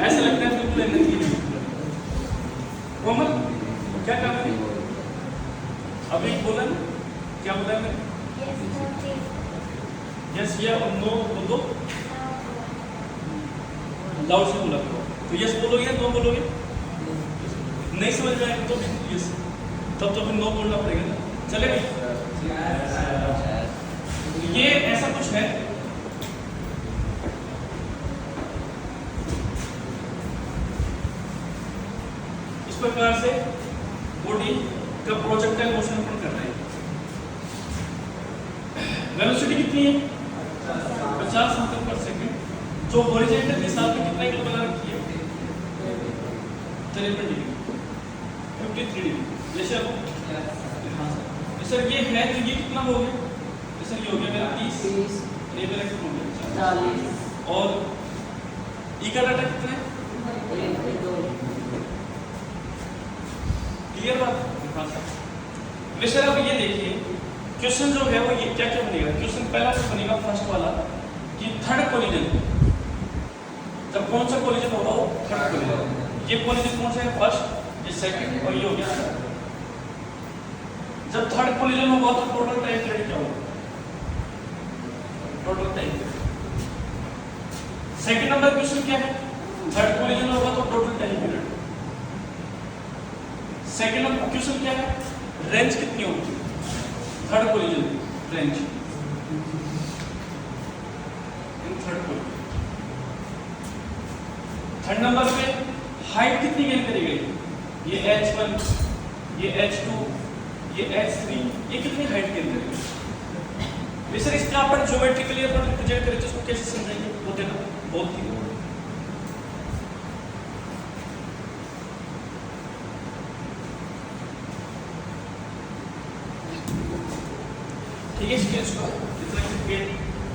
ऐसा लगता है बिल्कुल एनर्जी नहीं। कोमल क्या काम है? अभी बोला ना, क्या बोला मैंने? यस या नो बोलो, लाउड से बोला करो। तो यस बोलोगे या नो बोलोगे? नहीं समझ में आएगा तो यस, तब तो फिर नो बोलना पड़ेगा ना। चलेगा? ये ऐसा कुछ है, इस प्रकार से बॉडी का प्रोजेक्टाइल मोशन अपन कर रहे हैं। वेलोसिटी कितनी है? 50 मीटर पर सेकंड। जो हॉरिजॉन्टल के साथ में कितना एंगल बना रखी है? 53 डिग्री, 53 डिग्री। जैसे अब सर ये है तो ये कितना हो गया? सर ये हो गया मेरा 30, ये मेरा कितना हो गया? 40। और ई का डाटा कितना है? क्लियर बात? हाँ सर। सर अब ये देखिए क्वेश्चन जो है वो ये क्या क्या बनेगा? क्वेश्चन पहला जो बनेगा फर्स्ट वाला कि थर्ड कोलिजन, जब कौन सा कोलिजन होगा वो थर्ड कोलिजन। ये कोलिजन कौन सा है? फर्स्ट, ये सेकंड और ये हो गया थर्ड। जब थर्ड कोलिजन होगा तो टोटल टाइम पीरियड क्या होगा? Total time period. Second number question क्या है? थर्ड कोलिजन होगा तो total time period. Second number question क्या है? रेंज कितनी होगी? Third collision range in third collision. Third number पे हाइट कितनी गेन करेगी? ये h1, ये h2, ये h3, ये कितनी हाइट गेन करेगी? सर इसका अपन ज्योमेट्रिकली अपन रिप्रेजेंट करें तो इसको कैसे समझेंगे? वो देना बहुत ही ठीक है। इसको इतना क्रिकेट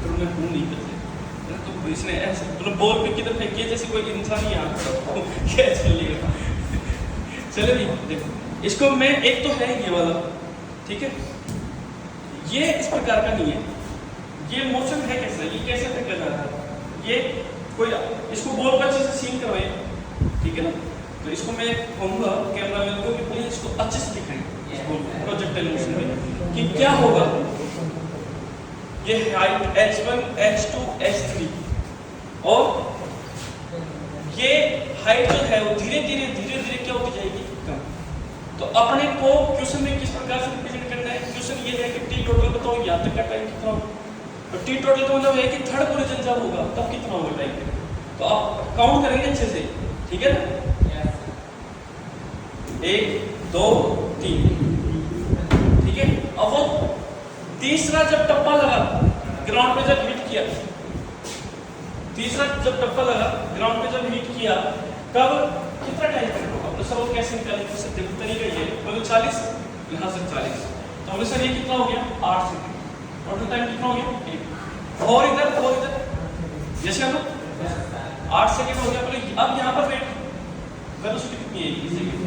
तो मैं हूं नहीं करते तो इसने ऐसे तो बॉल पे किधर फेंकिए जैसे कोई इंसान ही यहाँ खड़ा हो, क्या चलेगा? चलो भी देखो, इसको मैं एक तो है ये वाला, ठीक है, ये इस प्रकार का नहीं है। ये मोशन है कैसा? ये कैसे फेंका जा रहा है? ये कोई इसको बॉल पर अच्छे से सीन करवाए, ठीक है ना? तो इसको मैं कहूँगा कैमरामैन को कि प्लीज इसको अच्छे से दिखाएं प्रोजेक्टाइल मोशन में कि क्या होगा। ये हाइट h1, h2, h3 और ये हाइट जो है वो धीरे धीरे क्या होती जाएगी? कम। तो अपने को क्वेश्चन में किस प्रकार से रिप्रेजेंट करना है? क्वेश्चन ये है कि टी टोटल बताओ यहाँ तक का टाइम कितना होगा? तो टी टोटल का मतलब है कि थर्ड कोलिजन जब होगा तब कितना होगा टाइम? तो आप काउंट करेंगे अच्छे से, ठीक है ना? 1, 2, 3, ठीक है। अब वो तीसरा जब टप्पा लगा ग्राउंड पे जब हिट किया, तीसरा जब टप्पा लगा ग्राउंड पे जब हिट किया तब कितना टाइम होगा? तो सर वो कैसे निकालेंगे? सर देखो तरीका ये बोलो 40, यहाँ से 40, तो बोले सर ये कितना हो गया? 8 सेकंड। टोटल टाइम कितना हो गया? 1। और इधर जैसे हम 8 सेकंड हो गया। बोले अब यहाँ पर वेट वेलोसिटी कितनी है? 20 सेकंड।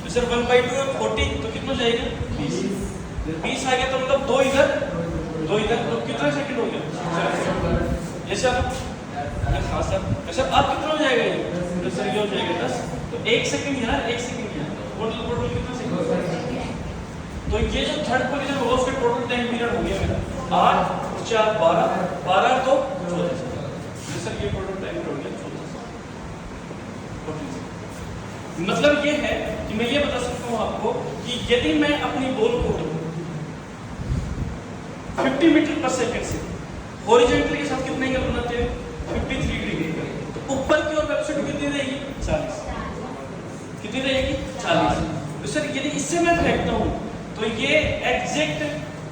तो सर 1/2 है 40, तो कितना जाएगा? 20 आ गया। तो मतलब 2 इधर तो कितना सेकंड हो गया? जैसे आप हाँ सर अब कितना हो जाएगा? ये तो सर ये हो जाएगा 10। तो 1 सेकंड यहाँ, 1 सेकंड यहाँ, टोटल कितना सेकंड? तो ये जो थर्ड पोजीशन होगा उसका टोटल टाइम पीरियड हो गया मेरा 8 और 4 12, 12 तो 14 सेकंड। सर ये टोटल टाइम हो गया 14 सेकंड। मतलब ये है कि मैं ये बता सकता हूँ आपको कि यदि मैं अपनी बॉल को 50 मीटर पर सेकंड से हॉरिजॉन्टल के साथ कितने एंगल बनाते हैं? 53 डिग्री। तो ऊपर की ओर वेलोसिटी कितनी रहेगी? 40। कितनी रहेगी? 40। तो सर यदि इससे मैं फेंकता हूं तो ये एग्जैक्ट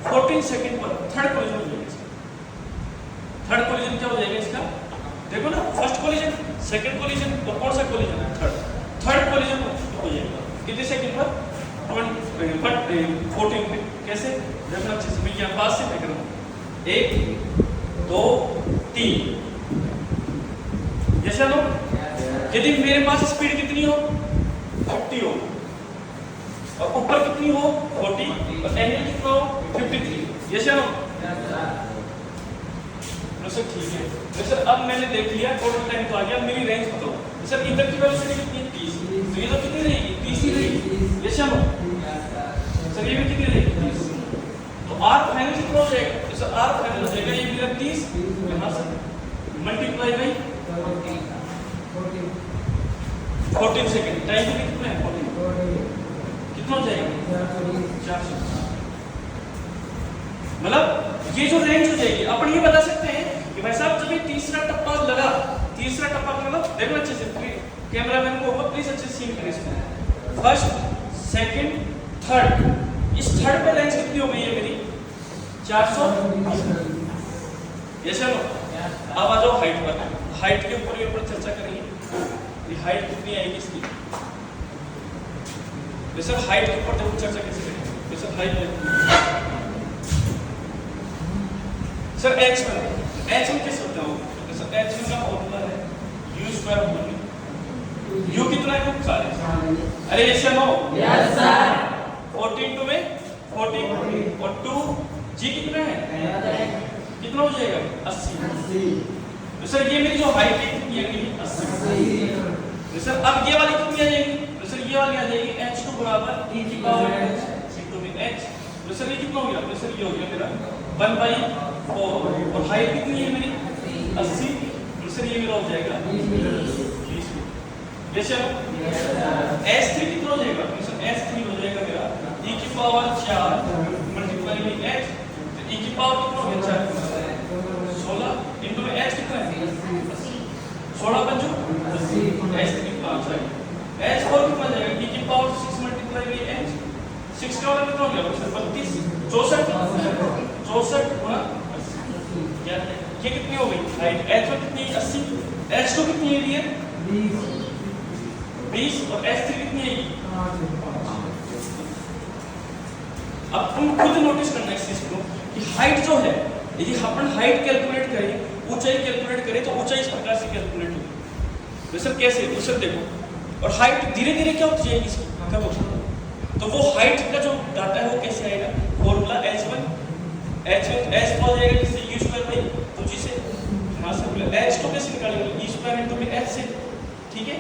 14 सेकंड पर थर्ड कोलिजन हो जाएगा। थर्ड कोलिजन क्या हो जाएगा इसका? देखो ना, फर्स्ट कोलिजन, सेकंड कोलिजन और कौन सा कोलिजन है? थर्ड कोलिजन हो जाएगा कितने सेकंड पर? 14 पे। कैसे? देखना अच्छे से, मैं यहाँ पास से फेंक रहा हूँ। 1, 2, 3। जैसे लो, यदि मेरे पास स्पीड कितनी हो? 50 हो, और ऊपर कितनी हो? 40, और एंगल कितना हो? 53। जैसे लो सर ठीक है। सर अब मैंने देख लिया टोटल टाइम तो आ गया, मेरी रेंज बताओ। सर इधर आर फाइनल कितना हो जाएगा? सर आर फाइनल हो जाएगा ये मेरा 30 यहाँ से मल्टीप्लाई बाई 14 सेकंड। टाइम कितना है? 14 कितना हो जाएगा? 400। मतलब ये जो रेंज हो जाएगी अपन ये बता सकते हैं कि भाई साहब जब ये तीसरा टप्पा लगा, तीसरा टप्पा मतलब देखो अच्छे से, कैमरामैन को ऊपर प्लीज अच्छे से सीन करें इसमें। फर्स्ट, सेकंड, थर्ड, इस थर्ड पे रेंज कितनी हो गई है मेरी? 400। ये चलो अब आ जाओ हाइट पर। हाइट के ऊपर चर्चा करेंगे। ये हाइट कितनी आएगी इसकी? सर हाइट के ऊपर देखो चर्चा कैसे करेंगे? सर हाइट सर h में कैसे होता है? सर h का फॉर्मूला है u स्क्वायर होगा। u कितना है? 40। अरे यस या नो? Yes sir. 14 टू में 40 और 2 g कितना है? कितना हो जाएगा? 80। तो सर ये मेरी जो हाइट है कितनी आएगी? 80। तो सर अब ये वाली कितनी आ जाएगी? तो सर ये वाली आ जाएगी h2 बराबर e की पावर h into में h। तो सर ये कितना हो गया? तो सर ये हो गया मेरा 1/4। और हाइट कितनी है मेरी? 80। तो सर ये मेरा हो जाएगा 20। Yes sir. h3 कितना हो जाएगा? तो सर h3 हो जाएगा मेरा e की पावर 4 मल्टीप्लाई बाई h। तो e की पावर कितना हो गया? 4 16 into में h कितना है? 16 पंचो 80। h3 h4 कितना जाएगा? e की पावर 6 मल्टीप्लाई बाई h। 6 का वाला कितना हो गया? सर 32 64 गुणा 80। ये कितनी हो गई हाइट? h1 कितनी है? 80। h2 कितनी है? 20 और h3 कितनी है? अब तुम खुद नोटिस करना इस चीज को कि हाइट जो है, यदि अपन हाइट कैलकुलेट करें, ऊंचाई कैलकुलेट करें, तो ऊंचाई इस प्रकार से कैलकुलेट होगी। तो सर कैसे? तो सर देखो, और हाइट धीरे धीरे क्या होती जाएगी इसकी? कब होगी? तो वो हाइट का जो डाटा है वो कैसे आएगा? फॉर्मूला h1 h हो जाएगा जिससे u स्क्वायर बाई 2g से यहां से बोले h2 कैसे निकालेंगे? e स्क्वायर इनटू में h से, ठीक है?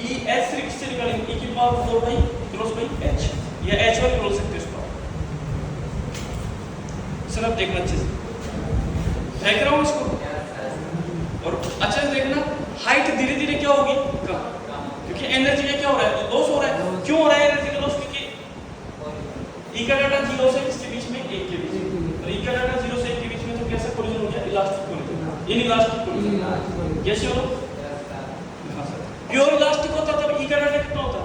e h3 किससे निकालेंगे? e की power 4 by cross by h या h1 बोल सकते हैं इसको। सर अब देखना अच्छे से, देख रहा हूं इसको। और अच्छे से देखना, हाइट धीरे धीरे क्या होगी? कम, क्योंकि एनर्जी का क्या हो रहा है? लॉस हो रहा है। क्यों हो रहा है एनर्जी का लॉस? क्योंकि e का डाटा 0 से किसके बीच में? 1 के बीच में। और e का डाटा 0 से 1 के बीच में, तो कैसा कोलिजन हो गया? Elastic collision, inelastic collision. Yes या नो? हां सर। प्योर इलास्टिक होता तब e का डाटा कितना होता?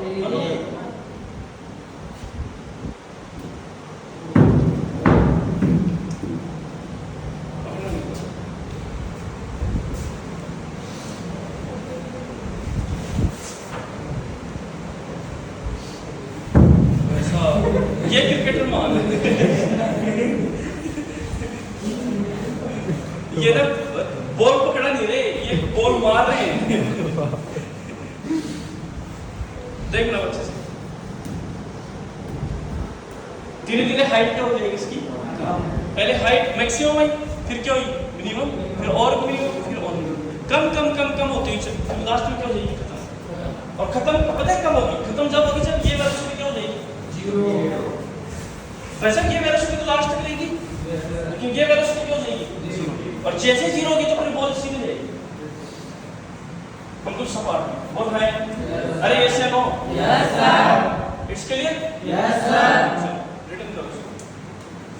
ये क्रिकेटर मान ये ना बॉल पकड़ा नहीं रहे, ये बॉल मार रहे हैं। देखना बच्चे से, धीरे धीरे हाइट क्या हो जाएगी इसकी? पहले हाइट मैक्सिमम आई, फिर क्या हुई? मिनिमम, फिर और मिनिमम, फिर और मिनिमम, कम कम कम कम होती है। लास्ट में क्या हो जाएगी? खत्म। और खत्म पता है कब होगी? खत्म जब होगी जब ये वेलोसिटी क्या हो जाएगी? 0। वैसे ये वेलोसिटी तो लास्ट तक रहेगी, लेकिन ये वेलोसिटी क्या हो जाएगी? 0। और जैसे 0 होगी तो फिर बॉल सीधे जाएगी, बिल्कुल सपाट। बोल रहे हैं? अरे यस या नो? Yes sir.